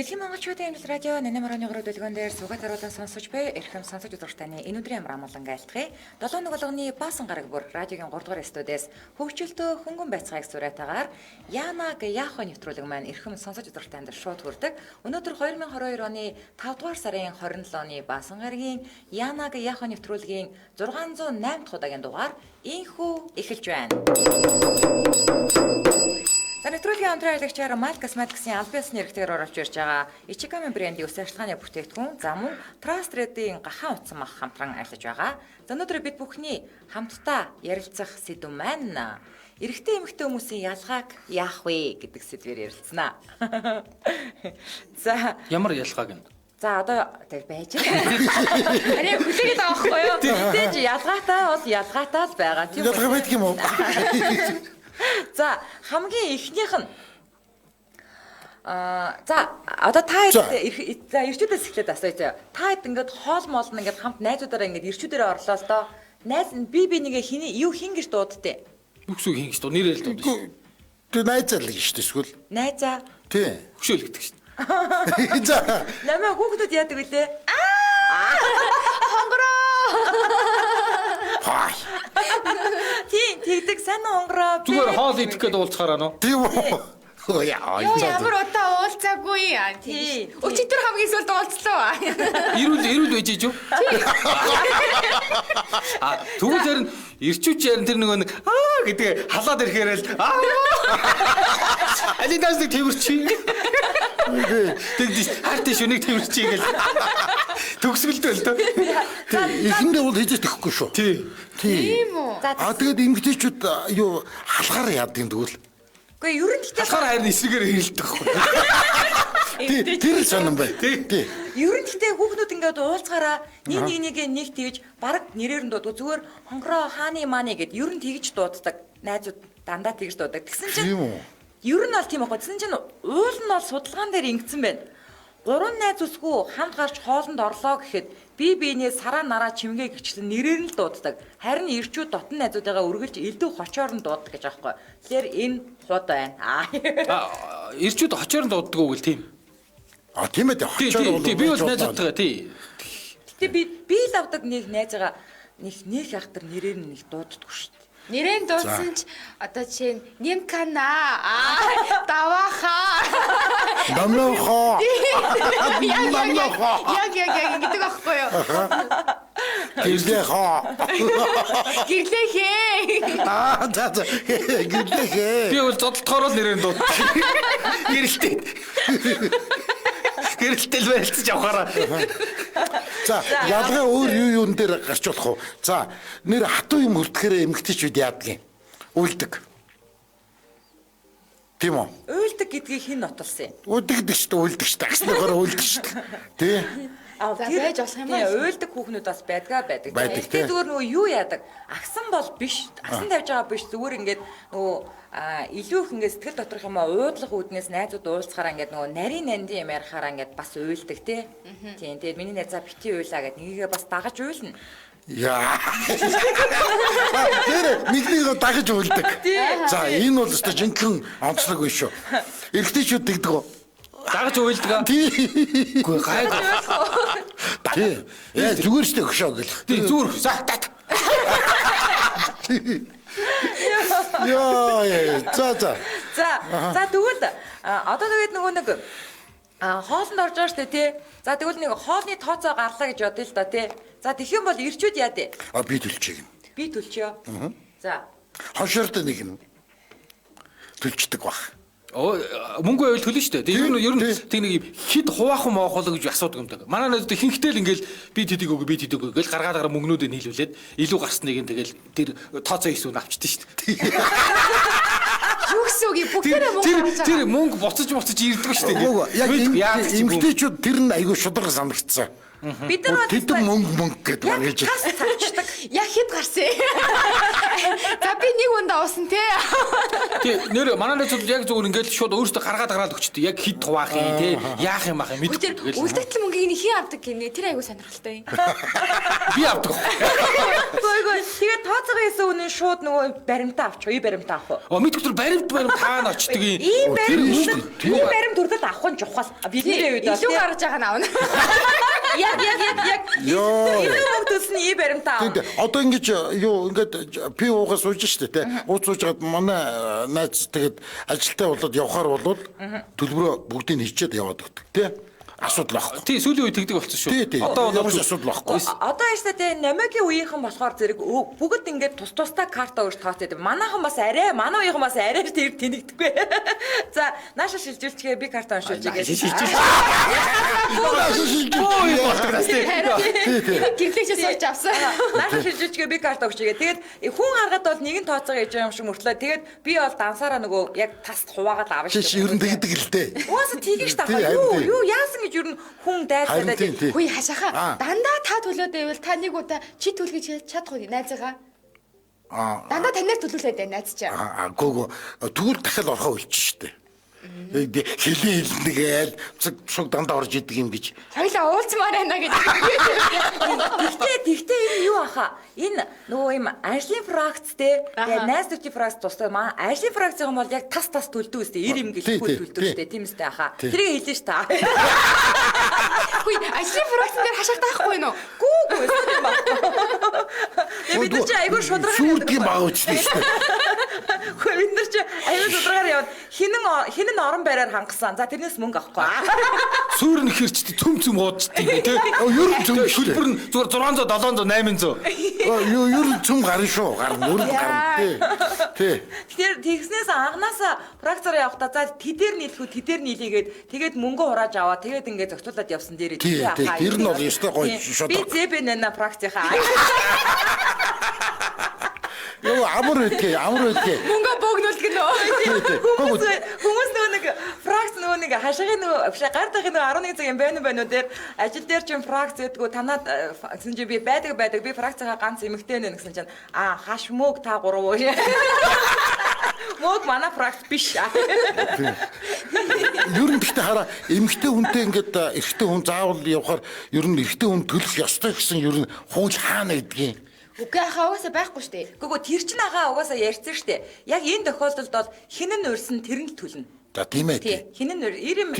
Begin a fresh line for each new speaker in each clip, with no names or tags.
Дэлхийн монголчуудын эмнэлэг радио 88.1 хөтөлбөрөөр дээр суугаад харуулсан сонсож буй эрхэм сонсож удирдахтаны энэ өдрийн амар амгалан айлтгая. 7 болгоны баасан гараг бүр радиогийн 3 дугаар студиэс хөгжөлтөө хөнгөн байцгааг сураатагаар Янаг Яхо нэвтрүүлэг маань эрхэм сонсож удирдахтанд шууд хүрдэг. Өнөөдөр 2022 оны 5 дугаар сарын 27 оны баасан гарагийн Янаг Яхо нэвтрүүлгийн 608 дахь удаагийн дугаар инхүү эхэлж байна. Нэвтрүүлгийн хамтран аялагчаар Malt Cosmetics-ийн албан ёсны эрхтэйгээр оруулж ирж байгаа Ichigami брендийн үс ажиллагааны бүтээгдэхүүн за мөн Trust Red-ийн гахаан утсан мах хамтран ажиллаж байгаа. За өнөөдөр бид бүхний хамтдаа ярилцах сэдв маань эрэгтэй эмэгтэй хүмүүсийн ялгааг яах вэ гэдэг сэдвээр ярилцсанаа. За
ямар ялгааг нь?
За одоо тэг байж байгаа. Ари хүлээгээд байгаа байхгүй юу? Тэгтээ ялгаатай бол ялгаатай л байгаа.
Тийм ялгаа байдаг юм уу?
За хамгийн ихнийх нь за одоо та ирчүүдээс эхлээд асууя. Та хэд ингээд хоол моол нь ингээд хамт найзуудаараа ингээд ирчүүдээрээ орлоо л доо. Найз нь би нэгээ хин гэж дуудтыг.
Юу гэсэн хин гэж дуу нэрэл дууд шүү.
Тэг найзаа л гэж шүү дээ эсвэл.
Найзаа.
Тий.
Хөшөөл гэдэг шүү.
За.
Намаа хүүхдүүд яадаг вүлээ? Хонгороо.
Хай.
Тийм тэгдэг сайн хонгороо.
Зүгээр хоол идэх гээд уулзахаар нөө.
Тийм үү? Яа,
ямар удаа уулзаагүй яа. Тийм. Өчигдөр хамгийн сүүлд уулзлаа.
Ирүүл байж ижүү. Тэгвэл тэр ирчүүч ярин тэр нөгөө нэг гэдэг халаад ирэхээр л алидаас нэг тэрчий. Тэгдэж хартаа шүнийг тэрчий гэл. Төгсгөлдөө л дөө.
Ихэндээ бол хийж тэхгүй шүү.
Тийм үү.
Тэгээд эмгтээчүүд юу халахаар яадгийн тэгвэл.
Гэхдээ ер нь
халахаар харин эсрэгээр хэрэлдэг байхгүй.
Тэр сонирн бай. Тий.
Ер нь гэхдээ хүүхнүүд ингээд уулзгаараа нэг тэгж баг нэрээр нь дууддаг. Зүгээр хонгороо хааны мааны гэд ер нь тэгж дууддаг. Найзууд дандаа тэгж дууддаг. Тэгсэн чинь ер нь бол тийм байхгүй. Тэгсэн чинь уул нь бол судалгаан дээр ингэсэн байна. 3 найз үсгүй хамт гарч хоолнд орлоо гэхэд биенээ сараа нараа чимгээ гिचлэн нэрээр нь л дууддаг. Харин ирчүүд дотн найзуудаагаа үргэлж элдв хочоор нь дууддаг гэж аахгүй. Тэгэхээр энэ хууд байна.
Ирчүүд хочоор нь дууддаг уу гэл тийм.
Тийм ээ хочоор бол
би бол найзуудтайгаа тий.
Гэтэ би л авдаг нэг найзгаа нэг ахтар нэрээр нь нэг дууддаг шүү дээ.
Нэрэн дуудсан ч одоо жишээ нь Нимкана даваха
намнохоо
яг гэдэг аахгүй юу?
Гэрлэхоо
гэрлэхээ
гэрлэхээ
би бол зодтолтохоор л нэрэн дууд. Гэрэлтэй. Гэрэлтэл байлцаж явахаараа.
За ялгаа өөр юун дээр гарч болох уу? За нэр хатуу юм хүрдэхээр эмгтээчүүд яадаг юм? Уйлдаг. Тийм үү?
Уйлдаг гэдгийг хэн нотолсон юм?
Уйлдаг шүү дээ, уйлдаг шүү дээ. Агсныхоор уйлдаг шүү дээ. Тий.
Тэр байж болох юм аа. Уйлдаг хүүхнүүд бас байдаг.
Гэхдээ
зүгээр нөгөө юу яадаг? Агсан бол биш. Агсан тавьж байгаа биш. Зүгээр ингээд нөгөө илүү их ингээд сэтгэл доторх юм аа уудлах үүднээс найзууд уулзахаараа ингээд нөгөө нарийн нандин юм ярихаараа ингээд бас уйлдаг тий. Тийм. Тэгээд миний найзаа бити уйлаа гэд нэгийгээ бас дагаж уйлна.
Яа. Тэр нэгнийг дагаж уйлдаг. За энэ бол өстой жинхэнэ онцлог биш шүү. Эрэгтэйчүүд тэгдэг үү?
Дагаж уйлдаг.
Үгүй гайг. Тий. Яа зүгээр шүү дээ хөшөө гэл.
Тий зүгээр сахтат.
Яа.
За тэгвэл одоо тэгээд нөгөө нэг хоолнд орж байгаа штэ тий. За тэгвэл нэг хоолны тооцоо гарлаа гэж бодъё л да тий. За тэгэх юм бол ирчүүд яа дээ?
Би төлчих юм.
Би төлчөө. За.
Хошорд нэг юм. Төлчдөг бах.
Мөнгө байвал төлнө шүү дээ. Ер нь тэг нэг хид хуваахан моохол гэж асуудаг юм даа. Манай найзууд хинхтэл ингээл би тэдэг өгөө гэж гаргаад мөнгнүүдээ нийлүүлээд илүү гарсныг нь тэгэл тэр тооцоо хийсүүн авчдээ шүү дээ.
Юу гэсэн үг бүгдээрээ мөнгө
тэр мөнгө буцаж ирдэг шүү дээ.
Яг эмгтээчүүд тэр нь айгүй шударга санагдсан.
Бид нар
тэд мөнгө гэдэг байна гэж.
Цавчдаг.
Яг хэд гарсан. За би нэг хүнд дандаа уусан тий.
Тий нэр манай найзууд яг зүгээр ингээд шууд өөрөөсөө гаргаад гараад өчтөө. Яг хит хуваах юм тий. Яах юм ах юм
Тэр
мэдгүй.
үлдэгдэл мөнгийг нь хин авдаг гинэ. Тэр айгуу сонирхолтой юм.
Би авдаг.
Гойгоо тэгээд тооцоогоо хийсэн үнэн шууд нөгөө баримтаа авчих. Үй баримтаа авах.
Мэдгүй тэр баримт таана очдөг юм.
Ийм
шүү
баримт
дээ.
ийм баримт төрдөд авах нь чухал. Бидний үед
Илүү гарч байгаа нь авна.
яг
Йоо.
энэ төсний ийм баримтаа авах.
Тэгэд одоо ингэж юу ингээд пи уугаа сууж штэ те. Ууц суужгаад манай найз тэгээд ажилтаа болоод явхаар болоод төлбөрөө бүгдийг нь хийчихэд яваад өгдөг те. Асуудал байхгүй.
Тий сүүлийн үед тэгдэг болсон шүү.
Тий.
Одоо бол
ямар ч асуудал байхгүй.
Одоо яштай те намигийн үеийнхэн болохоор зэрэг бүгд ингээд тус тустай карта өөрт тооцоод. Манайхан бас арай, манай үеийнхэн бас арай тэр тэнэгдэхгүй. За нааша шилжүүлчихээ би карта уншуулж игээ.
Гэрлэгчээс сууж авсан.
Нааша шилжүүлчихээ би карта өгч игээ. Тэгээд хүн гаргаад бол нэгэн тооцоогоо хийж байгаа юм шиг мөртлөө. Тэгээд би бол дансаараа нөгөө яг таст хуваагаад авна шүү.
Чи ер нь тэгдэг л дээ.
Уусаа тийгэж
Тий,
тахаа.
харин тий.
Юу яасан гэж ер нь хүн дайртаад
Тий.
Хүй хашааха. Дандаа та төлөөд байвал та нэг удаа чи төлгөж чадахгүй найзаагаа. Дандаа танаар төлүүлээд байна найз чи.
Гого тэгвэл дахиад орохоо үлчих штэ. Хилийн хэлнэгээл шуг дандаа орж идэг юм гэж.
Хоёлаа уулзмаар байна гэж.
Тэгтээ энэ юу аха? Энэ нөгөө юм ажлын фракцтэй тэгээ найз нөхдөд фракц тустай маа ажлын фракцын бол яг тас төлдөг үстэй 90 гэлгүй төлдөг үстэй тийм үстэй аха. Тэрийг хэлж та.
Хүй ажлын фракцэн дээр хашаах таахгүй нөө.
Гүү юм аа. Бид нар чи айгүй шудраг
Сүрдгийн баг үчтэй штэ.
Хөө бид нар чи айгүй шудраагаар яваад хинэн орон байраар хангасан. За тэрнээс мөнгө авахгүй.
Сүүр нь хэрчтэй цөм уудчихдээ тий.
Ер нь цөм шүү.
Хөлбөр нь зүгээр 600 700 800.
Ер нь цөм гарна шүү. Гарна өөр гарна тий.
Тэгэхээр тэгснээс анханасаа фракцаар явахдаа за тэдээр нийлгээд тэгээд мөнгө хурааж аваа тэгээд ингээд зохицуулаад явсан дээр
Тий. Тэр нь бол ёстой гоё шууд.
Би зэбэнэ фракцийнхаа
Юу амар үтгэ.
Мөнгө богнуулдаг нөө.
Хүмүүс нөгөө нэг фракц нөгөө нэг хашаагийн нөгөө гар дахын нөгөө 11 цагийн байна уу дээр ажил дээр чинь фракц гэдгүү танаад гэсэн чи би байдаг би фракцаа ганц эмэгтэй нэ гэсэн чинь хаш мөөг та гурав уу. Мөөг манай фракц биш.
Ер нь гэхдээ хараа эмэгтэй хүнтэй ингээд эрэгтэй хүн заавал явахаар ер нь эрэгтэй хүн төлөх ёстой гэсэн ер нь хууль хаана гэдгийг.
Үгүй ахаа угаасаа байхгүй штэ.
Гүгөө тэр чинь агаа угаасаа ярьсан штэ. Яг энэ тохиолдолд бол хинэн нөрсөн тэр нь төлнө.
За тийм ээ.
Тий. Хинэн нөр 90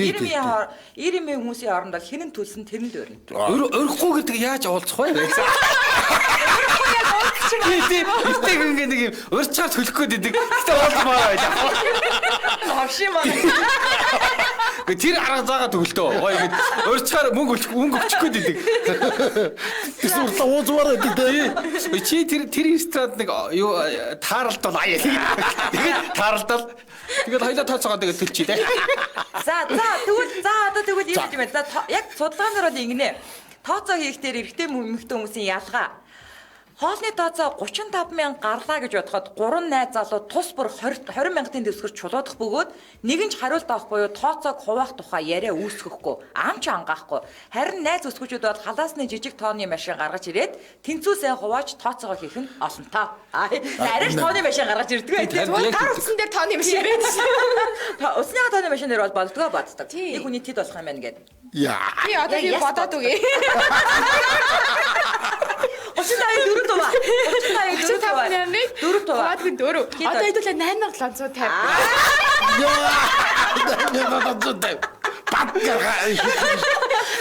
хүмүүсийн оронд бол хинэн төлсөн тэр нь өрнө.
Өрөхгүй гэдэг яаж уулзах вэ? Тий. Ихтэй ингээ нэг юм урьдчаар төлөх гээд идэг. Гэтэ уулзмаар байлаа.
Авши маа.
Тэр арга заагаа төгөлдөө. Гоё ингэ урьдчаар мөнгө өчөх гээд идэг.
Эсвэл уулзмаар байдаг дээ.
Чи тэр ресторанд нэг юу тааралдал аяа. Тэгээд тааралдал. Тэгээд хоёлаа тооцоогоо тэгээд төлчий те.
За тэгвэл юм юм байна. Яг судалгаанаар бол ингэнэ. Тооцоо хийхдээ эрэгтэй эмэгтэй хүмүүсийн ялгаа. Хоолны тооцоо 35,000 гарлаа гэж бодоход 3 найз залуу тус бүр 20 мянгатын дэвсгэр чулуудах бөгөөд нэгэн ч хариулт авахгүй юу тооцоог хуваах тухай яриа үүсгэхгүй амч ангаахгүй харин найз өсгүүчүүд бол халаасны жижиг тооны машин гаргаж ирээд тэнцүүсээ хувааж тооцоогоо хийх нь олонтоо. Арайш тооны машин гаргаж ирдэг байх.
Зүгээр гар утсан дээр тооны машин байдаг шүү.
Усны тооны машин дээр бол болдгоо боддог. Нэг хүний тэд болох юм байна гэдэг.
Яа.
Би одоо юу бодоод үгүй.
Очтой дөрөв туваа. Дөрөв туваа.
Гадгийн дөрөв. Одоо хэдүүлээ 8750.
Яа. Батгараа.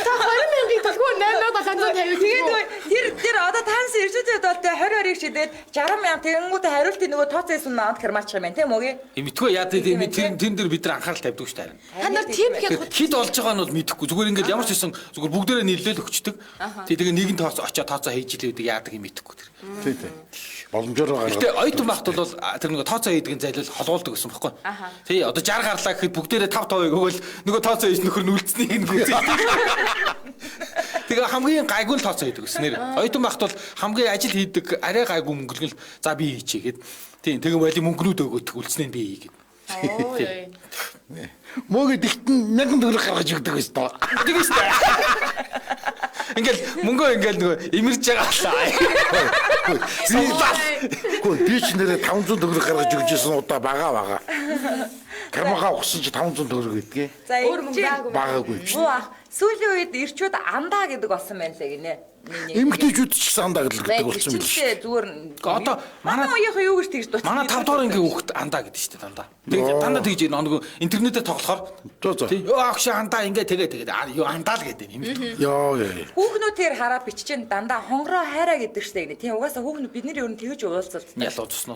Та 20,000 төлгөө 8750.
Тэгээд тэр одоо таанс ирчүүдэд бол 20-20 шидэд 60,000 тэгэнгүүтээ хариултын нөгөө тооцоосон наад хэрмаачих юм байна тийм үгүй.
Мэдгүй яа тэн дээр бид нар анхаарал тавьдаг шүү дээ.
Та нар тийм ихэд
Хид олж байгаа нь бол мэдэхгүй. Зүгээр ингээд ямар ч байсан зүгээр бүгдээрээ нийлээл өгчдөг. Тэгээ нэг нь очоо тооцоо хийж илээ гэдэг яадаг юм мэдэхгүй тэр.
Тий. Боломжоор байгаа.
Гэтэ ойтон багт бол тэр нөгөө тооцоо хийдгэн зайлал холгоолдог гэсэн бохоггүй. Тий одоо 60 гарлаа гэхэд бүгдээрээ 5-5 өгөөл нөгөө тооцоо хийж нөхөр нь үлдсэнийг нь гүйцээ. Тэгээ хамгийн гайгүй л тооцоо хийдэг гэсэн нэр. Ойтон багт бол хамгийн ажил хийдэг арай гайгүй мөнгөлгөл за би хийчихье гэд. Тийм тэгээ боли мөнгнүүд өгөөд үлдснээ би хий гэд.
Оо яа.
Мөөгд ихтэн 1000 төгрөг гаргаж өгдөг байсан тоо.
Тэгэж штэ. Ингээл мөнгөө ингээл нөгөө имэрж байгаа.
Би ч нэрээ 500 төгрөг гаргаж өгч байсан удаа бага. Кармагаа ухсан чи 500 төгрөг гэдгээ.
За
Өөр мөнгө
Багаагүй.
сүүлийн үед ирчүүд андаа гэдэг болсон байна лээ гинэ.
Эмгтээчүүд ч гэсэн андаа гэдэг болсон юм биш.
Зүгээр
Одоо
манай үеийнхээ юу гэж тэгж дутсан.
Манай 5 дахь ангийн хүүхэд андаа гэдэг штэ дандаа. Тэгээд дандаа тэгж нөгөө интернетээр тоглохоор
Зөө.
тий агш андаа ингээ тэгээд юу андаа л гэдэг юм.
Яа.
Хүүхнүүдээр хараад биччихэн дандаа хонгороо хайраа гэдэг штэ гинэ. Тийм угаасаа хүүхнүүд бид нар ер нь тэгж уулзалт.
Ялуу туснаа.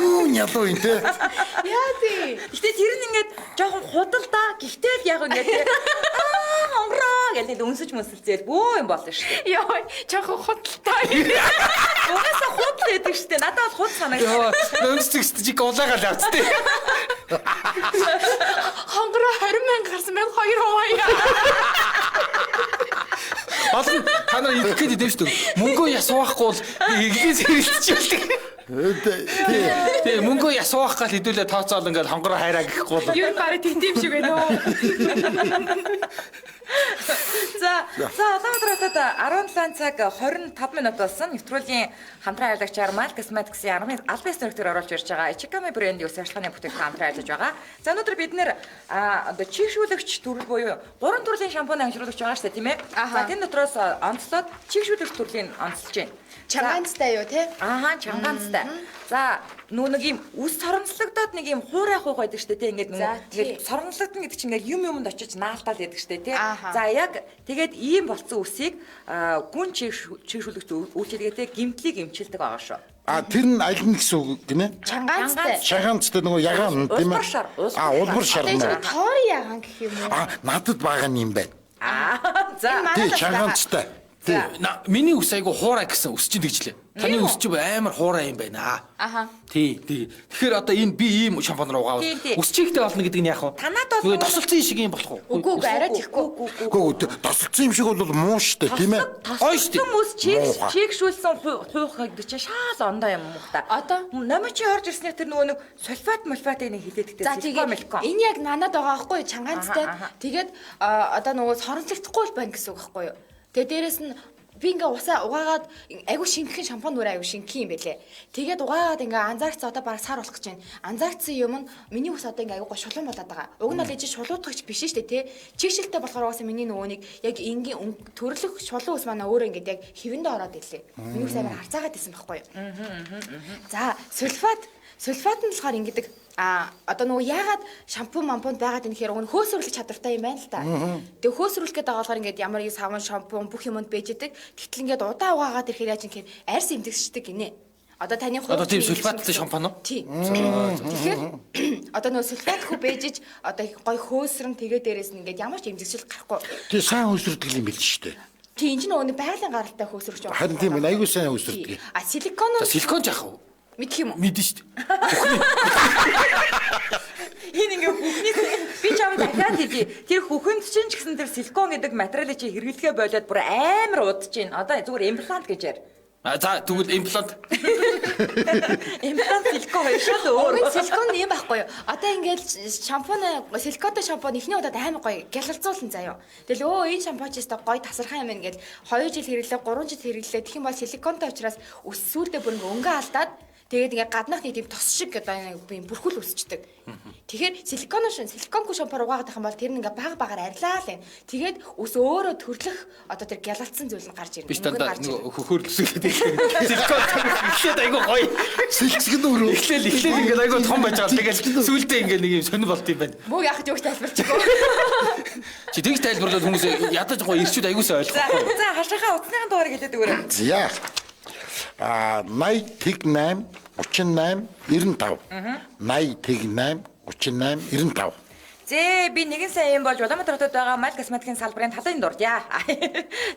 Юу нялуу юм те.
Яа тий.
Гэтэ тэр нь ингээд жоохон худалдаа гэхдээ л яг ингээд хонгороо гэдэг өнсөж мөсөлцөөл бөө юм болно штэ.
Яа, жоохон худалтай.
Угаасаа худал гэдэг штэ. Надад бол худ санагдав.
Өнсөж чиг улаагаал авцтэй.
Хонгороо 20,000 гарсан байх 2 хуваа.
Олон та нар идэх гээд идэв шүү дээ. Мөнгөө ясуухгүй бол иглээс хэрэлтчихүүлдэг. Тий, мөнгөө ясуух гал хэдүүлээ тооцоол ингээл хонгороо хайраа гэхгүй бол.
Юу барыг тийм шиг байна уу?
За одоо 17 цаг 25 минут болсон. Нэвтрүүлгийн хамтран аялагчаар Malcus Matrix-ийн аль бис нөхдөр оруулж ирж байгаа Ichikami брендийн үс ажиллагааны бүтээгдэхүүн хамтран ажиллаж байгаа. За өнөөдөр бид нэр одоо чигшүүлэгч төрөл буюу 3 төрлийн шампунь ангижруулагч байгаа шүү дээ, тийм ээ. За энэ дотроос онцлоод чигшүүлэгч төрлийн онцлж байна.
Чангаанцтай юу те?
Чангаанцтай. За нэг юм үс соромжлогдоод нэг юм хуурай хуух байдаг шүү дээ, тийм ингээд ингээд соромжлогдно гэдэг чинь ингээд юмд очиж наалтаад байдаг шүү дээ, тийм. За яг тэгээд ийм болцсон үсийг гүн чигшүүлэгч үйлчилгээтэй гимтлийг эмчилдэг байгаа шүү.
Тэр нь аль нь гэсэн үг гинэ?
Чангаанцтай.
Шагаанцтай нөгөө ягаан тийм ээ. Улбар шар.
Тоор ягаан гэх юм уу?
Надад байгаа юм байна.
За
Тий, чангаанцтай.
Миний ус айгу хуурай гэсэн ус чинь тэгжлээ. Таны ус чинь амар хуурай юм байна. Тий. Тэгэхээр одоо энэ би ийм шампунь руу угаавал ус чихтэй болно гэдэг нь яах вэ?
Танад бол
тосолцсон шиг юм болох уу?
Үгүй арай тийхгүй.
Үгүй тосолцсон юм шиг бол муу штэ тийм ээ.
Гоё штэ.
хүмүүс чигшүүлсэн хуйх гэдэг чинь шаал ондоо юм уу та.
Одоо
намайг чи орж ирснээр тэр нөгөө нэг сульфатыг нэг хилээдэгтэй
за энэ яг надад байгаа байхгүй чангаанцтай. Тэгээд одоо нөгөө соронцогдохгүй л байна гэсэн үг байхгүй юу? Тэгээ дээрэс нь би ингээ усаа угаагаад айгу шингхэн шампунь нүрээ айгу шингхэн юм бэлээ. Тэгээд угаагаад ингээ анзаарцсан одоо бараг сар болох гэж байна. Анзаарцсан юм нь миний ус одоо ингээ айгу шулуун болоод байгаа. Уг нь бол ээж шулуудагч биш шүү дээ, тэ. Чигшилтэй болохоор угаасаа миний нөгөө нэг яг энгийн төрлөх шулуун ус манай өөрөө ингээ яг хэвэндээ ороод ирлээ. Миний ус амар харцаагаад исэн байхгүй юу? За сульфат нь болохоор ингэдэг одоо нөгөө яагаад шампунь байгаад энэ хэрэг нь хөөсрүүлэх чадвартай юм байна л та. Тэгээ хөөсрүүлэх гэдэг байгаа болохоор ингээд ямар нэг савн шампунь бүх юмд байж идэг. Тэгтэл ингээд удаа угаагаад ирэхээр яаж юм гэхээр арьс имдэгсчдэг гинэ. Одоо таны хувьд
одоо тийм сульфаттай шампунь уу?
Тий. Тэгэхээр одоо нөгөө сульфат хөө бэжиж одоо гой хөөсрөн тэгээ дээрээс нь ингээд ямар ч имдэгсэл гарахгүй.
Тий сайн хөөсрөдөг юм байл шүү дээ.
Тий энэ чинь нөгөө байгалийн гаралтай хөөсрөгч байна.
Харин тийм аюу сайн хөөсрөдөг.
Силикон
жаах уу?
Мэдх юм уу?
Мэдэн шүү дээ.
Энэ ингээ бүхний би ч юм дахиад хэлье. Тэр бүхэнд чинь ч гэсэн тэр силикон гэдэг материалыг чи хэрэглэхээ болоод бүр амар удаж байна. Одоо зүгээр имплант гэж яар.
За тэгвэл имплант.
Имплант силикон хоёр шал өөр.
Силикон юм байхгүй юу? Одоо ингээд силиконтой шампунь эхний удаад амар гоё гялалзуулсан заяа. Тэгэл энэ шампунь ч өстой гоё тасархаа юм ингээд 2 жил хэрэглээ, 3 жил хэрэглээ. Тэгэх юм бол силиконтой учраас ус сүулдэ бүр ингээ өнгө алдаад тэгээд ингээ гаднах нэг тийм тос шиг одоо юм бүрхүүл үсчдэг. Тэгэхээр силиконгүй шампунь угаагаад байх юм бол тэр нь ингээ багаар арилаа л юм. Тэгээд ус өөрөө төрлөх одоо тэр гялалцсан зүйл нь гарч ирнэ.
Биш дандаа нөгөө хөхөрлөсөөлөд силикон ихлээд айгу гоё.
Сэлцгэн өөрөө
ихлээл ингээ айгу том байж байгаа. Тэгээд сүулдэ ингээ нэг юм сонир болт юм байна.
Муу яхаж өгч тайлбарчихгүй.
Чи тэгж тайлбарлаад хүмүүс ядаж гоё ирчүүд айгуусаа ойлгохгүй.
За хашаахаа утасныхан дугаарыг хэлээд өгөөрэй.
За 88 38 95 88 38 95
Зээ би нэгэн сайн юм болж Улаанбаатар хотод байгаа Мал косметикийн салбарын талын дурдъя.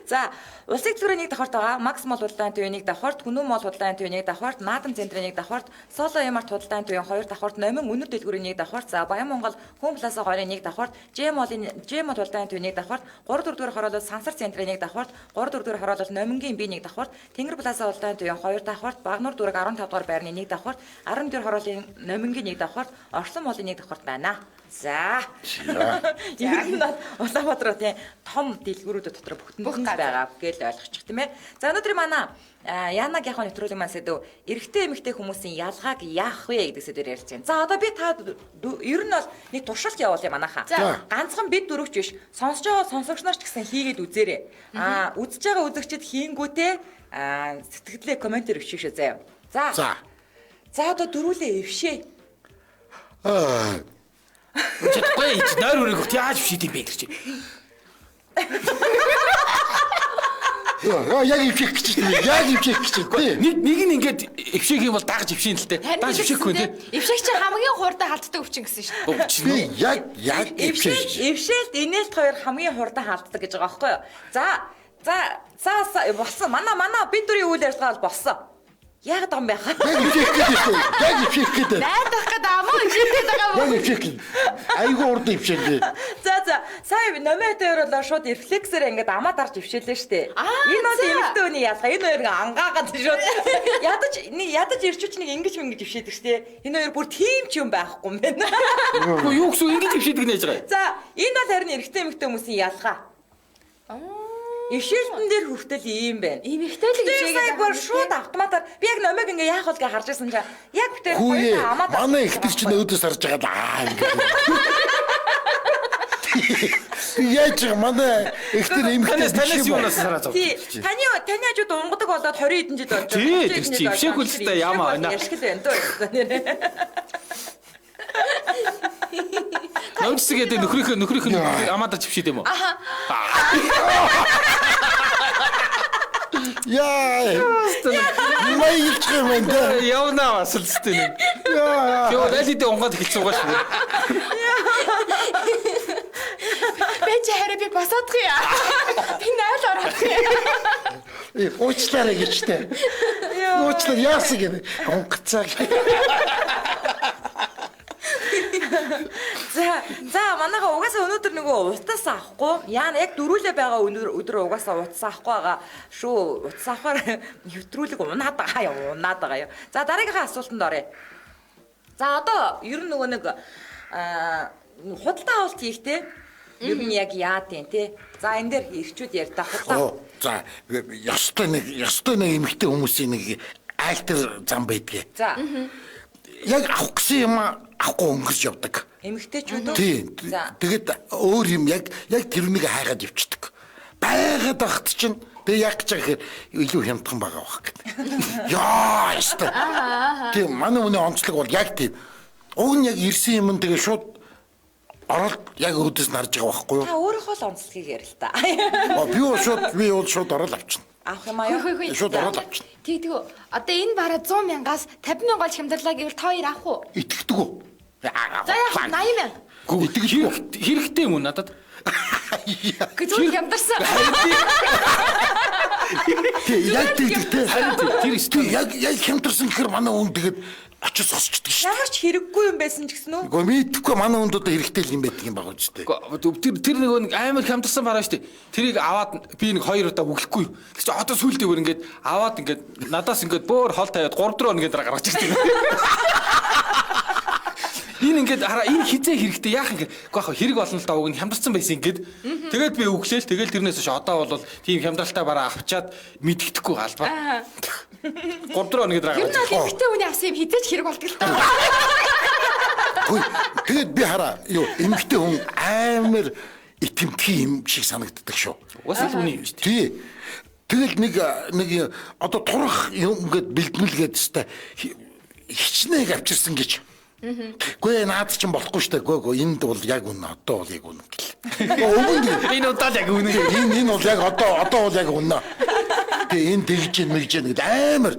За, улсын зүрийн нэг давхарт байгаа Макс Мол худалдааны төвийн нэг давхарт, Хүнү Мол худалдааны төвийн нэг давхарт, Наадам центрийн нэг давхарт, Соло Ямарт худалдааны төвийн 2 давхарт, Номин Үнэр дэлгүүрийн нэг давхарт, за Баян Монгол Хүн Пласа 2-ын нэг давхарт, Жмол худалдааны төвийн нэг давхарт, 3-4 дугаар хороолол Сансар центрийн нэг давхарт, 3-4 дугаар хороолол Номингийн би нэг давхарт, Тэнгэр Пласа худалдааны төвийн 2 давхарт, Багнуур дүүрэг 15 дугаар байрны нэг давхарт, 10 дугаар хорооллын Номингийн нэг давхарт, Орслон молын нэг давхарт байна. За. Ер нь Улаанбаатарын том дэлгүүрүүд дотор бүгд байгаа гэж ойлгочих тийм ээ. За өнөөдөр манай Янаг яхаа нэвтрүүлэг маань сэдв эрэгтэй эмэгтэй хүмүүсийн ялгааг яах вэ гэдэг сэдвээр ярьж байна. За одоо би та ер нь бол нэг туршилт явуулъя манайхаа. Ганцхан бид дөрөвч биш сонсож байгаа сонсогч нар ч гэсэн хийгээд үзээрэй. Үзэж байгаа үзэгчид хийнгүүтээ сэтгэлдээ комментээр өчшөө заяа. За. За одоо дөрүүлээ эвшээ.
Чадахгүй нойр өрөөгт яаж бишээд юм бэ гэж.
Яг ивчих гэж байна. Яг ивчих гэж байна.
Нэг нь ингээд ившээх юм бол дагж ившин л дээ. Дагж ившээхгүй тий.
Ившээх чинь хамгийн хурдан халддаг өвчин гэсэн шүү дээ.
Би яг
эвшээлт инээлт хоёр хамгийн хурдан халддаг гэж байгаа байхгүй юу? За болсон. Манай бид дөрийн үйл ажиллагаа бол болсон. Яг дам байх.
Яг ивчих гэдэг.
Найдах гэдэг амаа ившээдэг байгаа
Яг ивчих гэдэг. Айгуу урд ившээлээ.
За сая номеотоор бол шууд рефлексээр ингээд амаа дарж ившээлээ штэ. Энэ бол эмэгтэй хүний ялгаа. Энэ хоёр ангаагаад шууд ядаж ирчүүч нэг ингэж ившээдэг штэ. Энэ хоёр бүр тийм ч юм байхгүй юм байна.
Юу гэсэн ингэж ившээдэг нэж байгаа.
За энэ бол харин эрэгтэй эмэгтэй хүмүүсийн ялгаа. Ившээлтэн дээр хүртэл ийм байна.
Эмэгтэй л
ившээгээд бүр шууд автоматар би яг номыг ингээ яах вэ гэж харж байсан чинь яг бүтээр
хоёроо амаа манай ихтэй чинь өөдөөс харж байгаа Яаж манай ихтэй эмэгтэй
танаас юунаас сараа зов.
Таны хажууд унгадаг болоод 20 хэдэн жил болж
байна. Тийм ившээхгүй л та яамаа байна.
Яшгил байна дөө.
Нөөцгээд нөхрийнх амаа дарж ившээд юм уу?
Яа. Маягч юм даа.
Явнаа бас л зүтэй. Яа. Йоо дэлхийд унгад хэлсэн байгаа шүү.
Бэж хараа би босоодох юм. Би найл орох юм.
Уучлаарай гэжтэй. Уучлаар яасан гэнэ. Унгацаа.
За манайха угаасаа өнөөдөр нөгөө утас авахгүй яана яг дөрүүлээ байгаа өдөр угаасаа утас авахгүй байгаа шүү. Утас авахаар нэвтрүүлэг унаад байгаа юу. За дараагийнхаа асуултанд оръё. За одоо ер нь нөгөө нэг худалдаа авалт хийх те ер нь яг яа тийм те. За энэ дээр ирчүүд ярьдаа худалдаа.
За ёстой нэг эмэгтэй хүмүүсийн нэг альтер зам байдгийг.
За
яг авах гэсэн юм авахгүй өнгөрч явдаг.
Эмэгтэйчүүд үү?
Тийм. Тэгээд өөр юм яг тэрнийг хайгаад явчихдаг. Байгаад багт чинь тэг яг ч гэхээр илүү хямдхан байгаа байх гэдэг. Яа, яста. Тийм манай хүний онцлог бол яг тийм. Уг нь яг ирсэн юм тэгээ шууд ороод яг өөдөөс нарж байгаа байхгүй юу?
Та өөрийнхөө л онцлогийг ярь л та.
Би бол шууд ороод авчихна.
Авах юм аа юу?
Шууд ороод авчихна.
Тэгтгүү. Одоо энэ бараа 100 мянгаас 50 мянган хямдрлаа гэвэл та хоёр авах уу?
Итгэдэг үү?
За яах 80 мянга.
Хэрэгтэй юм уу надад?
Гэж хямдарсан.
Яг хямдарсан гэхээр манай хүн тэгээд очиж сосчдаг шүү.
Ямар ч хэрэггүй юм байсан ч гэсэн үү?
Гэхдээ мэдхгүй манай хүнд одоо хэрэгтэй л юм байдаг юм байгаа үстэй.
Тэр нөгөө нэг амар хямдарсан бараа шүү дээ. Тэрийг аваад би нэг 2 удаа өглөхгүй. Тэг чи одоо сүулдээ бүр ингээд аваад ингээд надаас ингээд бөөр хол тавиад 3 4 өнгээд гаргаж ирсэн. Энэ ингээд хараа энэ хизээ хэрэгтэй яах юм гээд гоо хэрэг болно л да уг нь хямдарсан байсан ингээд тэгээд би өглөөл тэгэл тэрнээс ш одоо бол тийм хямдралтай бараа авчаад мэддэхгүй галбаа 3 4 өнгээд гаргаж
ирсэн. Тэр нь эмэгтэй хүний авсан юм хизээч хэрэг болдог л та.
Тэгээд би хараа юу эмэгтэй хүн амар итэмтгий юм шиг санагддаг шүү.
Уус л үний юм шүү
Тий.
дээ.
Тэгэл нэг одоо турах юм ингээд бэлдмэлгээд өстой хичнээг авчирсан гэж. Гүй наад чинь болохгүй штэ. Гүй энд бол яг үнэ одоо бол яг үнэ гэл.
Энэ удаа яг үнэ.
Энэ бол яг одоо бол яг үнэ. Тэгээ энэ тэгж мэгж гээд амар.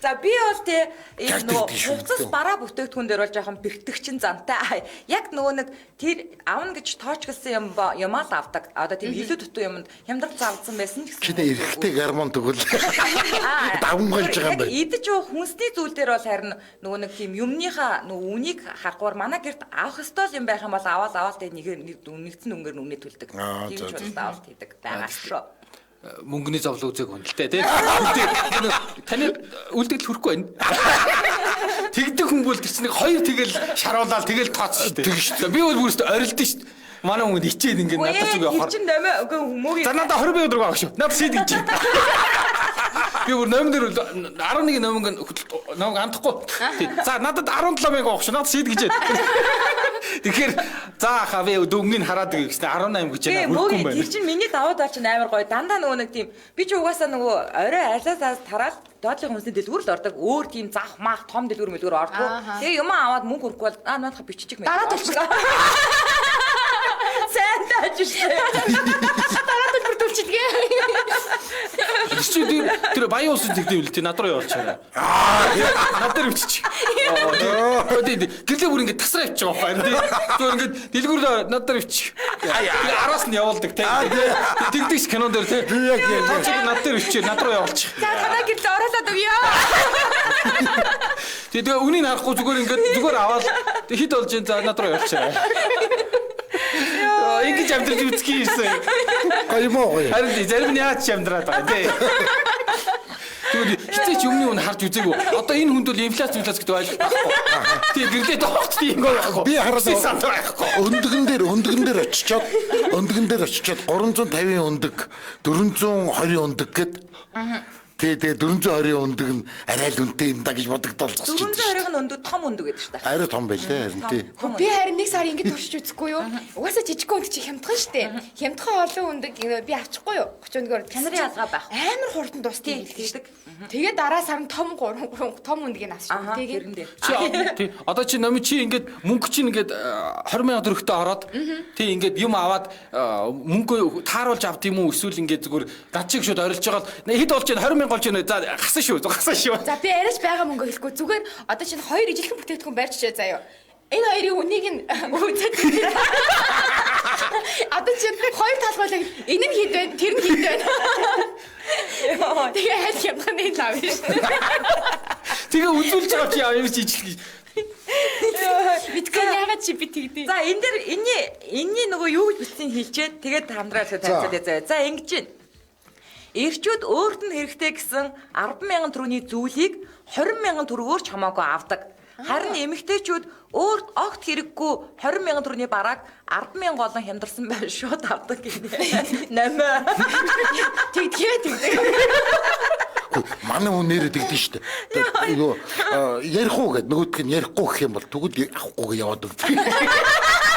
За би бол те энэ
Как
нөгөө
тэгдэж шүү
хувцас
дээ.
бараа бүтээгдэхүүн дээр бол жоохон бэртгчин зантай. Яг нөгөө нэг тэр авна гэж тоочгласан юмаа л авдаг. Одоо тийм илүү дутуу юмд хямдрал завдсан байсан ч
Чи эрэхтэй гармон тэгвэл давмгалж байгаа юм байна.
Идэж уух хүнсний зүйл дээр бол харин нөгөө нэг тийм юмныхаа нөгөө үнийг харахаар манай гэрт авах ёстой юм байх юм бол аваад тэгээ нэгдсэн өнгөөр нүнээ төлдөг. Тийм ч бол авалт хийдэг байгаас руу.
Мөнгөний зовлон үзег хүндэлтэй тий. Таны үлдэгдэл хүрхгүй байна. Тэгдэг хүн бол тэр чинь хоёр тэгэл шаруулаад тэгэл тооцсон шүү дээ. Би бол бүрст орилдсон шүү дээ. Манай хүн ичээд ингээд надад зүг явахаар.
Тэр чинь нэмээ үгүй мөгийн.
За надад 20 бие өдрөг авах шүү. Надад сийд гэж. Би бүр номер дээр 11 номер андахгүй. За надад 17 мянга авах шүү. Надад сийд гэж. Тэгэхээр за хавээ дөнгөний хараад гэж 18 гэж байна. Хүрхгүй байна.
Тэр чинь миний даваад бол чинь амар гоё. Дандаа нөгөө нэг тийм би ч угаасаа нөгөө орой айлаасаа тараал доотлын хүнсний дэлгүүр л ордог. Өөр тийм зах маах том дэлгүүр мэлгүүр ордог. Тэгээ юм аваад мөнгө хүрхгүй бол наадах биччих мэ.
Дараа төлчих.
Сайн тааж штэ.
Дараа төлбөр төлчихдгээ.
Чи тэр баян уус тэгдэв л тий над руу явуулчаарай. Над дээр биччих. Гэрлээ бүр ингээд тасраа явчих байгаа юм тий. Зүгээр ингээд дэлгүүр над дээр бичих. Араас нь явуулдаг тий. Тэгдэг ш кинон дээр тий. Над дээр бичээ над руу явуулчих.
За танаа гэрлээ ороолоод өгөө.
Тэгээ үнийг харахгүй зүгээр аваад хит болж за над руу явуулчаарай. Ингэж амдраж үзэх юмсан.
Гаймоо гоё.
Харин зарим нь яаж амдраад байгаа тий. Тэгвэл хитээч өмнө нь харж үзээгүй. Одоо энэ хүнд бол инфляц гэдэг ойлгох байхгүй. Тий гэрлээ тоогт тийм байхгүй.
Би хараад
сандраа байхгүй.
өндгөн дээр очичоод 350 өндөг 420 өндөг гэд. Тэгээ 420 өндөг нь арай л үнэтэй юм да гэж бодогдол засч.
420-ын өндөг том өндөг гэдэг шүү дээ.
Арай том байл те харин тий.
Би харин нэг сар ингэж туршиж үзэхгүй юу? Угаасаа жижиг өнд чи хямдхан штэ. Хямдхан олон өндөг би авчихгүй юу? 30 өндөгөр
Чанарын ялгаа байх.
амар хурдан дуусна
Хэлдэг.
Тэгээд дараа сар нь том том өндгийг авчих. Тэгээд
Тий одоо чи номи чи ингээд мөнгө чинь ингээд 20,000 төгрөгтэй ороод тий ингээд юм аваад мөнгө тааруулж авд юм уу эсвэл ингээд зүгээр датчиг шууд орилж байгаа л хэд болж байна 20,000 болж байна за гасан шүү.
за би арайч байгаа мөнгө хэлэхгүй зүгээр одоо чинь хоёр ижилхэн бүтээгдэхүүн барьчихъя заяа. Энэ хоёрын үнийг нь үзээд одоо чинь хоёр талбайлаг энэ нь хэд байна тэр нь хэд байна. Тэгээ хайж ямхан нэг лав шүү.
Тэгээ үзүүлж байгаа чи юм чи ижил.
Биткойн яагаад чи би тэгдэ.
За энэ дэр энэний нөгөө юу гэж бичсэн хэлчихэд тэгээд хамдраад тавьчихад. За ингэж байна. Эрчүүд өөрт нь хэрэгтэй гэсэн 10,000 төгрөгийн зүйлийг 20,000 төгрөгөөр ч хамаагүй авдаг. Харин эмэгтэйчүүд өөрт огт хэрэггүй 20,000 төгрөгийн барааг 10,000 олон хямдарсан байр шууд авдаг гэнэ. Намаа. Тэгдэг.
Манай хүн нэрээ тэгдэж штэ. Нөгөө ярих уу гэд нөгөөдг нь ярихгүй гэх юм бол тэгвэл авахгүй яваад өгдөг.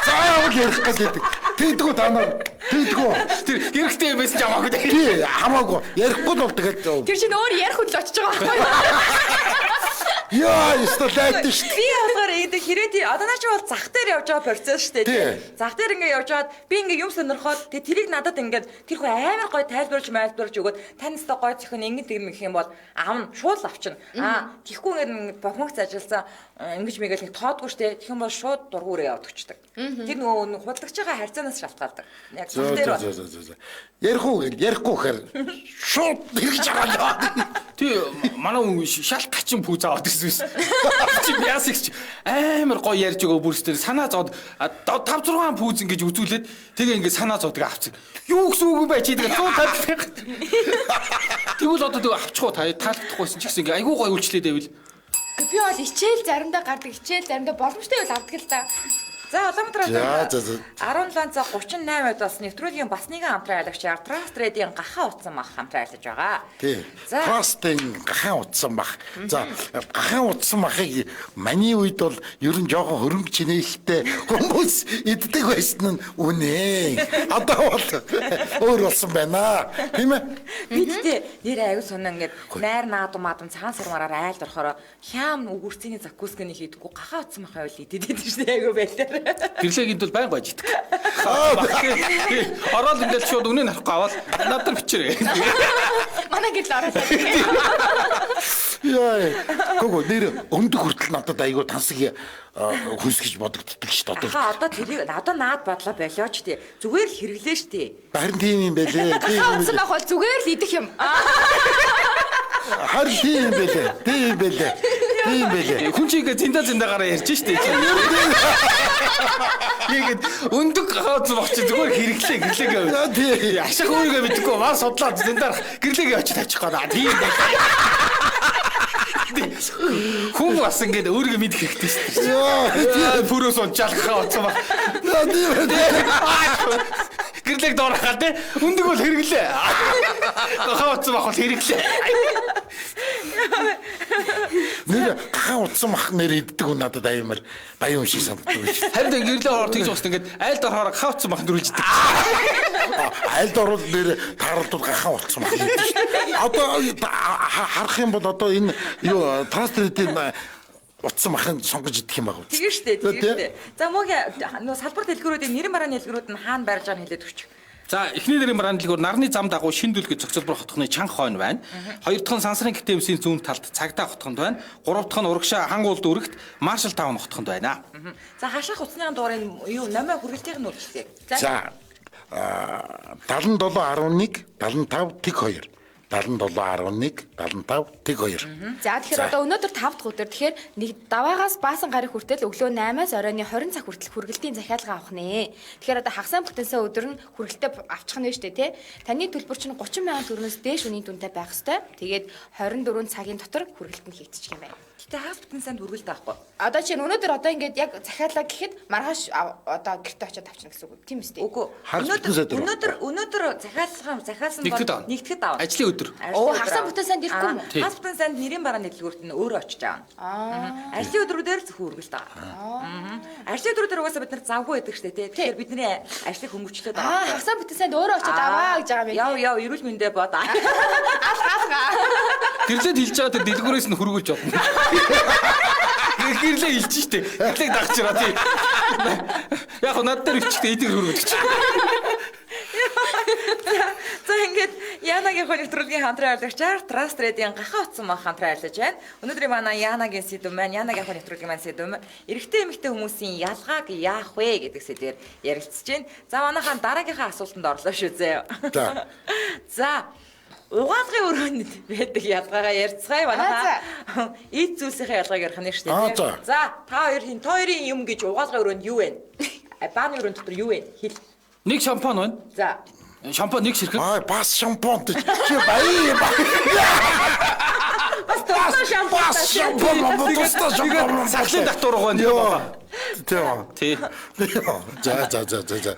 Заавал ярих гэдэг. Тэгдэггүй танаа. Тэгдэггүй.
Тэр хэрэгтэй юм байсан ч хамаагүй.
Тий хамаагүй. Ярихгүй л бол тэгээд
Тэр чинь өөр ярих хүнл очиж байгаа байхгүй юу?
яа истолайт штэ.
Би болохоор энэ хэрэг одоо наа чи бол зах дээр явж байгаа процесс шүү дээ. Зах дээр ингээд явж байгаад би ингээд юм сонирхоод тэгээ тэрийг надад ингээд тэр хөө амар гой тайлбарж өгөөд танаас гой зөхөн ингээд тэгм гэх юм бол аав нь шууд авчна. Тийхгүй ингээд бохмогц ажилласан ингэж мэгэл нэг тоодгүй штэ. Тэгэх юм бол шууд дургуурээ яваад өчтдөг. Тэр нөгөө худалдаж байгаа харьцаанаас шалтгаалдаг. Яг зах дээр бол.
Ярих уу гэд ярихгүй гэхээр шууд тэгж байгаа.
Тий манай хүн шалт гачин пүүз аваад ирсэн. Чи яасагч амар гоё ярьж байгаа бүрстээр санаа зовд 5-6 пүүз ингэж үзүүлээд тэгээ ингэ санаа зовдөг авчих. Юу гэсэн үг бай чи тэгээ 150. Тэгвэл одоо тэгээ авчихуу таалагдахгүйсэн ч гэсэн ингэ айгүй гоё үйлчлээд байвал.
Би бол ичээл заримдаа гардаг ичээл заримдаа боломжтой байл авдаг л та.
За Улаанбаатар
За.
17 цаг 38-д бас нэвтрүүлгийн бас нэгэн хамтран аялагч Trust Trade-ийн гахаа утсан мах хамтран аярлаж байгаа.
Тий. Trust-ийн гахаан утсан мах. За гахаан утсан махыг маний үед бол ер нь жоохон хөрөнгө чинээлтэй хүмүүс иддэг байсан нь үнэ. Одоо бол өөр болсон байна. Тийм ээ?
Бидтэй нэр аягүй сонин ингээд найр наадам цагаан сармаараар айлд орохоор хям үгүрцгийн закусканы хийдэггүй гахаа утсан мах байвал идэдэг шүү дээ аягүй байлаа.
Гэрлэгийн тул байн гойж идэх. Ороод ингээд шууд үнэ нарахгүй аваад надад бичээрэй.
Манай гэрэл ороод.
Яа. Гого нэр өндөг хүртэл надад айгүй тансаг хүнс гэж бодогддог шүү дээ.
Одоо тэрийг одоо наад бодлоо болооч тий. Зүгээр л хэрэглээ шүү дээ.
Харин тийм юм байлээ.
Хаалцсан байх бол зүгээр л идэх юм.
Харин тийм юм байлээ. Тийм байлээ. Тийм байлээ.
Хүн чинь ингээд зиндагаараа ярьж штэ. Ийгээд өндөг хаац багч зүгээр хэрэглээ гэрлээгээ.
Тийм.
Ашиг өөрийгөө мэдгүй маа судлаад зиндар гэрлээгээ очиж тавьчих гээд тийм байлаа. Хүн бас ингээд өөрийгөө мэдэх хэрэгтэй шүү дээ. Пүрөөс унчаалхаа утсан баг. Гэрлэг доорхаа тий. Өндөг бол хэрэглээ. Гахаа утсан баг бол хэрэглээ.
Нэр гахаа утсан мах нэр иддэг хүн надад аймаар баян шиг санагддаг шүү.
Харин гэрлээ ороод тэгж уусан ингээд айл доорхоор гахаа утсан мах нүрэлж иддэг.
Айлд орол нэр тааралдууд гахаа утсан мах иддэг шүү. Одоо харах юм бол одоо энэ юу транстритийн утсан махын сонгож идэх юм баг.
Тэгээ штэ. За мөгийн нөө салбар дэлгүүрүүдийн нэрэн барааны дэлгүүрүүд нь хаана барьж байгааг нь хэлээд өгч.
За эхний нэрийн барааны дэлгүүр нарны зам дагуу шин дүлгэж зохицолбор хотхны чанга хойно байна. Хоёр дахь нь сансрын гитэмсийн зүүн талд цагдаа хотхонд байна. Гурав дахь нь урагшаа хангуулд өргөт маршал таун хотхонд байна.
За хашаах утасны дуурын юу номоо хүргэлтийн нь үлдсэн.
За 7711 75 тэг 2. 7711 75 тэг 2.
За тэгэхээр одоо өнөөдөр 5 дахь өдөр тэгэхээр нэг даваагаас баасан гараг хүртэл өглөө 8-аас оройн 20 цаг хүртэл хүргэлтийн захиалга авах нэ. Тэгэхээр одоо хагасаа бүтэнсээ өдөр нь хүргэлтээ авчих нь шүү дээ тий. Таны төлбөр чинь 30 сая төгрөгөөс дээш үнийн дүнтэй байх ёстой. Тэгээд 24 цагийн дотор хүргэлт нь хийгдчих юм байна.
Гэтэ хагас бүтэн санд хүргэлт авахгүй.
Одоо чинь өнөөдөр одоо ингээд яг захиалга гэхэд маргааш одоо гэрте очиод авчна гэсэн үг тийм үстэй.
Үгүй. Өнөөдөр захиалсан бол нэгтгэд авна.
Ажлын өдөр.
Оо хагасаа бүтэн санд ирэхгүй юм уу?
Хагас бүтэн санд нэрийн барааны дэлгүүрт нь өөрөө очиж аавна. Ажлын өдрүүдээр зөвхөн хүргэлт авна. Ажлын өдрүүдээр угаасаа бид нар завгүй байдаг штэ тий. Тэгэхээр бидний ажлыг хөнгөвчлөөд
аваа. Хагасаа бүтэн санд өөрөө очиод аваа гэж байгаа юм.
Яв эрүүл мэндэ бод.
Гэрлээд хэлж байгаа тэр дэлгүүрээс нь хөргүүлж авна. Гэрлээ хэлж штэ. Гэрлээ дагчраа тий. Яг над дээр өвчтэй эдгээр хөргүүлж.
За ингээд Янагийн хоногтролгийн хамтран ажиллагчаар Трастрейдийн гахаа утсан мах хамтран ажиллаж байна. Өнөөдрийн манай Янагийн сэдв маань Янагийн хоногтролгийн маань сэдв эрэгтэй эмэгтэй хүмүүсийн ялгааг яах вэ гэдэг сэдвээр ярилцж байна. За манайхаа дараагийнхаа асуултанд орлоо шүү зөө. За угаалгын өрөөнд байдаг ялгаагаа ярьцгаая манайхаа. Эд зүйлсийн ялгааг ярих нь шүү дээ. За та хоёрын юм гэж угаалгын өрөөнд юу вэ? Бааны өрөөнд дотор юу вэ? Хэл.
Нэг шампан байна.
За
шампан нэг ширхэг.
Бас шампан чи баяа.
Бас шампан.
Сахлын татвар байгаа.
Тий. За.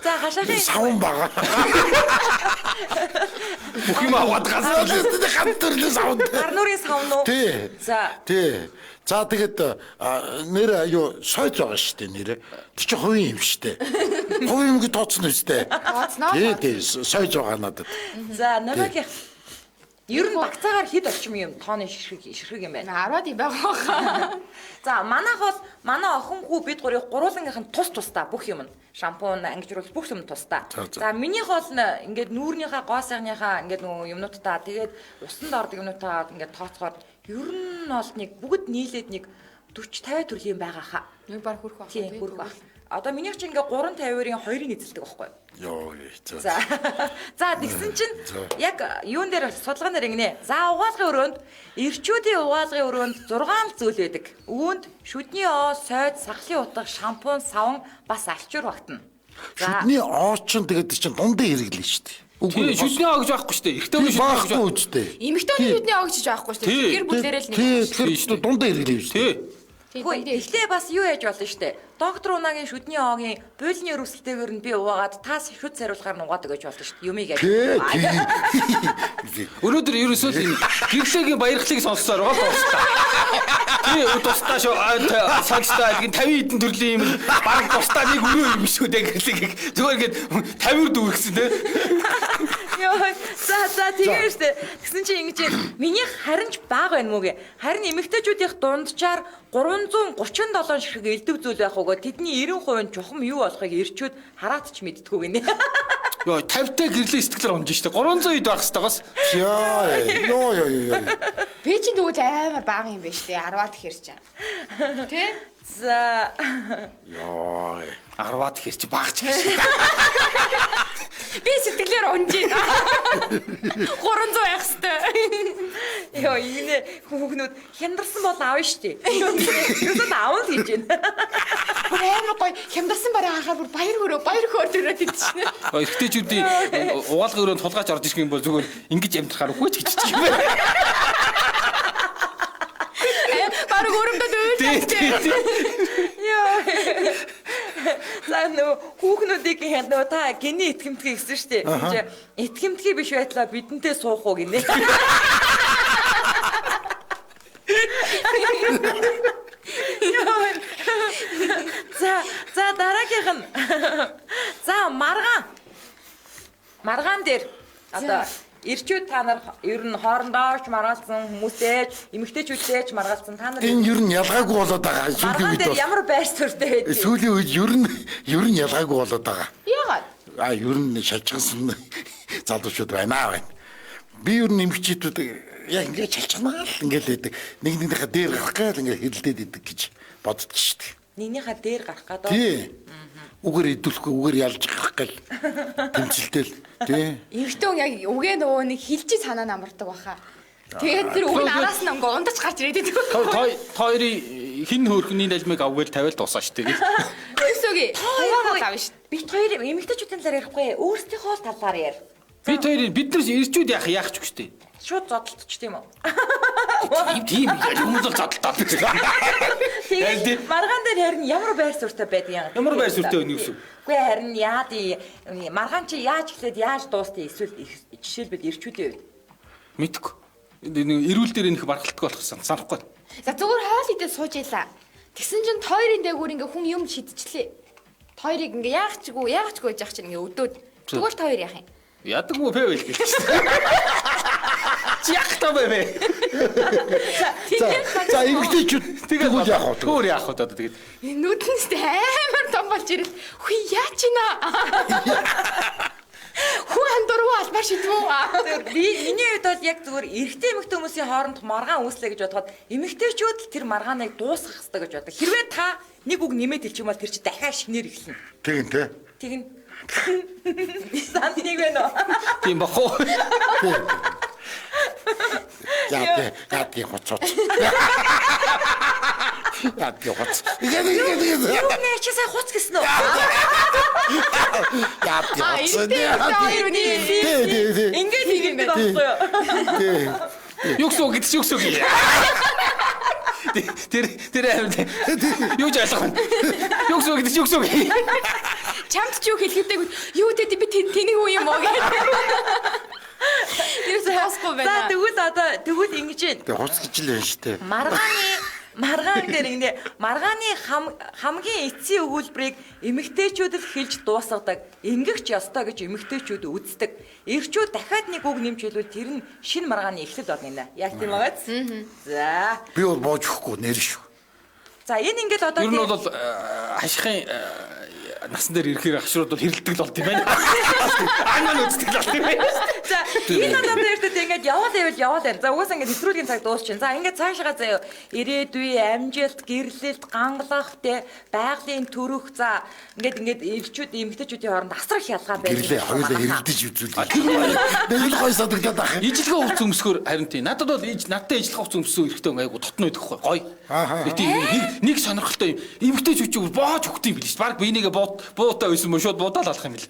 За хашаахын
савн бага.
Бүх юм аваад гасаа.
Хантерлээ савн.
Гарнуурын савн уу?
Тий. Тий. За тэгээд нэр аюу сойж байгаа шүү дээ нэр. Тэр чи хувийн юм шүү дээ. Хувийн юм гэж тооцно үстэй.
Тооцноо.
Тий, сойж байгаа надад.
За номогийн ер нь багцаагаар хэд орчим юм тооны ширхэг юм байна.
10-аад юм байгаа.
За манайх бол манай охин хүү бид гурыг гурвуулангийнх нь тусдаа бүх юм. Шампунь, ангижруулах бүх юм тусдаа. За минийх бол ингээд нүүрнийхээ гоо сайхныхаа ингээд нөгөө юмнуудаа тэгээд усанд ордог юмнуудаа ингээд тооцохоор ер нь бол нэг бүгд нийлээд нэг 40-50 төрлийн байгаа хаа.
Нэг бар хүрх байх.
Тийм хүрх байх. Одоо минийх чинь ингээ 3-50-ын 2-ыг эзэлдэг байхгүй юу?
Йоо.
За. За тэгсэн чинь яг юун дээр судалгаан дээр ингэнэ. За угаалгын өрөөнд эрчүүдийн угаалгын өрөөнд 6 зүйл байдаг. Үүнд шүдний оо, сойд, сахлын утга, шампунь, савн бас алчуур багтана.
Шүдний оо чинь тэгээд чинь дундаа хэрэглэн шүү дээ.
Үгүй шүдний оо гэж байхгүй шүү дээ. Эрэгтэй хүний шүдний
байхгүй үстэй.
Эмэгтэйний шүдний оо гэж байхгүй шүү дээ. Гэр бүлээрээ л нэг.
Тэгэхээр дундаа хэрэглэн шүү дээ.
Гэхдээ бас юу яаж болно штэ. Доктор Унагийн шүдний оогийн буйлны өрөвсөлтэйгээр нь би уугаад таас шүд сариулахаар нь угаадаг гэж болно штэ. Юмыг яаж.
Өнөөдөр ерөөсөө энэ гэрлэгийн баярхлыг сонссоор гол дуустаа. Тий дуустаа шүү. Сагстаа гин 50 хэдэн төрлийн юм баг дуустаа нэг өрөө юм шүү дээ гэрлэгийг зүгээр ингээд 50-д дүүргэсэн тий.
Яа. За тэгээ штэ. Тэгсэн чинь ингэж миний харин ч бага байна мүү гэ. Харин эмэгтэйчүүдийн дунджаар 337 ширхэг элдв зүйл байх угаа тэдний 90% нь чухам юу болохыг ирчүүд хараад ч мэдтгүү гинэ.
Йоо 50-тай гэрлээ сэтгэлээр унж штэ 300 ид байх хэвээр.
Ёо.
Би чинь тэгвэл амар бага юм байна штэ 10-аад хэрч чам. Тэ?
За.
Ёо.
10-аад хэрч багч гэж.
Би сэтгэлээр унж байна. 300 байх хэвээр.
Йоо энэ хүүхнүүд хямдарсан бол аавна штэ. Юусад аавн гэж байна.
Бүр амар гоё хямдарсан бараа харахаар бүр баяр хөөр төрөөд идчихнэ.
Эрэгтэйчүүдийн угаалгын өрөөнд тулгаач орж ирэх юм бол зүгээр ингэж амьдрахаар үгүй ч гэж юм байна.
Бараг өрөмдөд үйлдэлтэй.
Яа. За нөө хүүхнүүдийг хянаа та гиний итгэмтгий гэсэн штэ. Итгэмтгий биш байтлаа бидэнтэй суух уу гинэ. За дараагийнх нь. За маргаан дээр одоо ирчүүд та нар ер нь хоорондооч маргалцсан хүмүүстэй эмэгтэйчүүдтэй ч маргалцсан та нар
Энэ ер нь ялгаагүй болоод байгаа. Сүүлийн
маргаан
үед
дээр
бол
ямар байр суурьтай байдгийг.
сүүлийн үед ер нь ялгаагүй болоод байгаа.
Яагаад?
Ер нь шалчгансан залуучууд байна. Би ер нь эмэгчүүд яг ингээд шалчганаа л ингээд байдаг. Нэгнийхээ дээр гарах гал ингээд хэрэлдээд идэг гэж боддог шүү дээ.
Нэгнийхээ дээр гарах гэдэг.
Тий. Үгээр идүүлэхгүй үгээр ялж гарах гал тэмцэлтэл тий.
Эртөө яг үгээ нөгөө нэг хилжи санаа намардаг баха. Тэгээд тэр үг нь араас нь ингээ ундаж гарч ирээд байдаг.
Хоёрын хин хөөрхний налмиг авгээл тавиал дуусаа штэ.
Өсөгийн хаягаа авна шүү.
Бид хоёр эмэгтэйчүүдийн талаар ярихгүй өөрсдийнхөө талаар яар.
Бид нар ирчүүд яах ч үстэй.
Шууд зодтолч тийм үү?
Тийм хүмүүс л задлаа.
Тэгээд маргаан дээр харин ямар байр суурьтай байдаг юм?
Ямар байр суурьтай байна юу?
Үгүй харин яад маргаан чи яаж эхлээд яаж дуустав эсвэл жишээлбэл ирчүүдийн үед
Мэдгүй. Эрүүл дээр нөх баргалтгүй болохсан санахгүй.
За зүгээр хоол идээ сууж ийлаа. Тэгсэн чинь тойрын дээгүүр ингээ хүн юм шидчихлээ. Тойрыг ингээ яах чгүй яах чинь ингээ өдөөд. Тэгвэл тойр яах юм?
Яадаг мó пэ байл гэж. Чи яах таа бэ?
За эмэгтэйчүүд тэгвэл яах вэ?
Өөр яах вэ одоо тэгээд.
Нүднэстэй амар том болж ирэл. Хүй яач ийна. Хүн дуруу албаар шидвүү.
миний хувьд бол яг зүгээр эрэгтэй эмэгтэй хүмүүсийн хооронд маргаан үүслэ гэж бодоход эмэгтэйчүүд л тэр маргааныг дуусгах хэрэгтэй гэж бодог. Хэрвээ та нэг үг нэмээд хэлчих юм бол тэр чи дахиад шинээр эхэлнэ.
Тэгин тий.
Тэгнь. Сан нэг вэ нөө.
Тийм бахоо.
Яадаг хоцоо. Яадаг хоц.
Юу нэ чи сая хуц гэсэн үү?
Яадаг хоц.
Ингээд хийгээд байхгүй юу?
Юксоо гэдэг юксоо гээ. Тэр юу ч ойлгох юм. Юксоо гэдэг юксоо гээ.
Чамд ч юу хэлэхдээ юу дээ би тэнийг үү юм уу гэх. Тэрс хасгүй байна.
За тэгвэл ингэж байна.
Тэг хуц гэж л байна шүү дээ.
Маргаан дээр ингэ маргааны хамгийн эцсийн өгүүлбэрийг эмэгтэйчүүд л хэлж дуусгадаг. Ингэгч ёстой гэж эмэгтэйчүүд үздэг. Эрчүүд дахиад нэг үг нэмж хэлвэл тэр нь шинэ маргааны эхлэл болно. Яг тийм байгааз. За.
Би бол боож өгөхгүй нэр шүү.
За энэ ингээд одоо
Ер нь бол хашихын насан дээр ирэхээр хашрууд бол хэрэлдэг л болд юм байна. Ангал үздэг л болд юм байна.
за энэ одоо тэрдэд ингээд яваад байна. За угаасаа ингээд нэвтрүүлгийн цаг дуусчихин. За ингээд цаашгаа заяа ирээдүй амжилт, гэрлэлт, гангалах те байгалийн төрөх за ингээд ирчүүд эмэгтэйчүүдийн хооронд асар их ялгаа байна.
Гэрлээ хоёулаа хэрэлдэж үзүүлээ. Нэг л гой садагдаад байна.
Ижлэгээ хувц өмсгөр харин тийм. Надад бол надтай ижлэх хувц өмссөн эрэхтэй айгу тотно идэх гоё. Тийм нэг сонирхолтой юм. Эмэгтэйчүүд боож өгд юм билээ. Бараг би энийгээ буутай байсан мөн шууд буудаал алах юм бэл.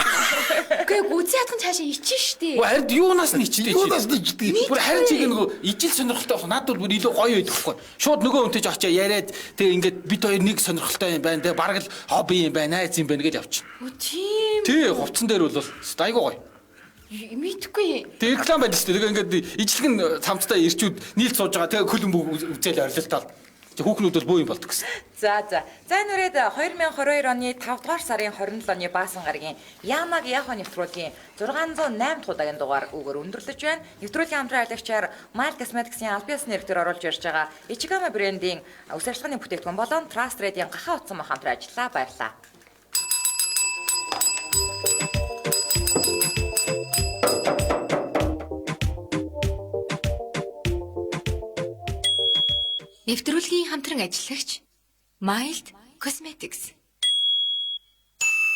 Үгүй гүзээ ятхан цаашаа ичин штий.
Харин юунаас нь ичдэг чи?
Юунаас нь ичдэг?
Бүр харин чиг нөгөө ижил сонирхолтой болох. Надад бүр илүү гоё байдаг хгүй. Шууд нөгөө хүнтэй ч очиж яриад тэгээ ингээд бид хоёр нэг сонирхолтой юм байна. Тэгээ бараг л хобби юм байна, найз юм байна гэж явчихна.
Үгүй тийм.
Тий, хувцсан дээр бол айгуу гоё.
Мэдгүй.
Тэгээ реклам байдаг шүү дээ. Тэгээ ингээд ижлэг нь цамцтай ирчүүд нийлж сууж байгаа. Тэгээ хөлбөмбөг үзэл орилтал. Хүүхнүүд бол бөө юм болдог гэсэн.
За энэ үрээд 2022 оны 5 дугаар сарын 27 оны баасан гарагийн Ямаг Яхо нэвтрүүлгийн 608 дахь удаагийн дугаар үгээр өндөрлөж байна. Нэвтрүүлгийн хамтран аялагчаар Mile Cosmetics-ийн албан ёсны нэрээр оруулж ирж байгаа Ichigami брендийн үс ажиллагааны бүтээгдэхүүн болон Trust Trade-ийн гахаа утсан мах хамтран ажиллаа. Баярлалаа.
Нэвтрүүлгийн хамтран ажиллагч Mild Cosmetics.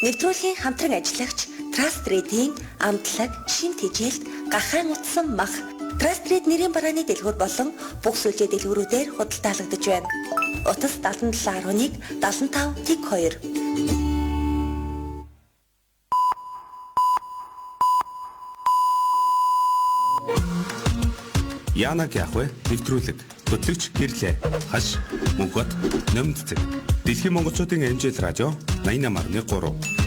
Нэвтрүүлгийн хамтран ажиллагч Trust Trade-ийн амтлаг, шин тэжээлт, гахаан утсан мах. Trust Trade нэрийн барааны дэлгүүр болон бүх сүлжээ дэлгүүрүүдээр худалдаалагдаж байна. Утас 7711 75 тэг 2.
Янаг Яхвэ нэвтрүүлэг хөтлөгч гэрлээ хаш мөнгөт нэмт зэг дэлхийн монголчуудын эмжил радио 88.3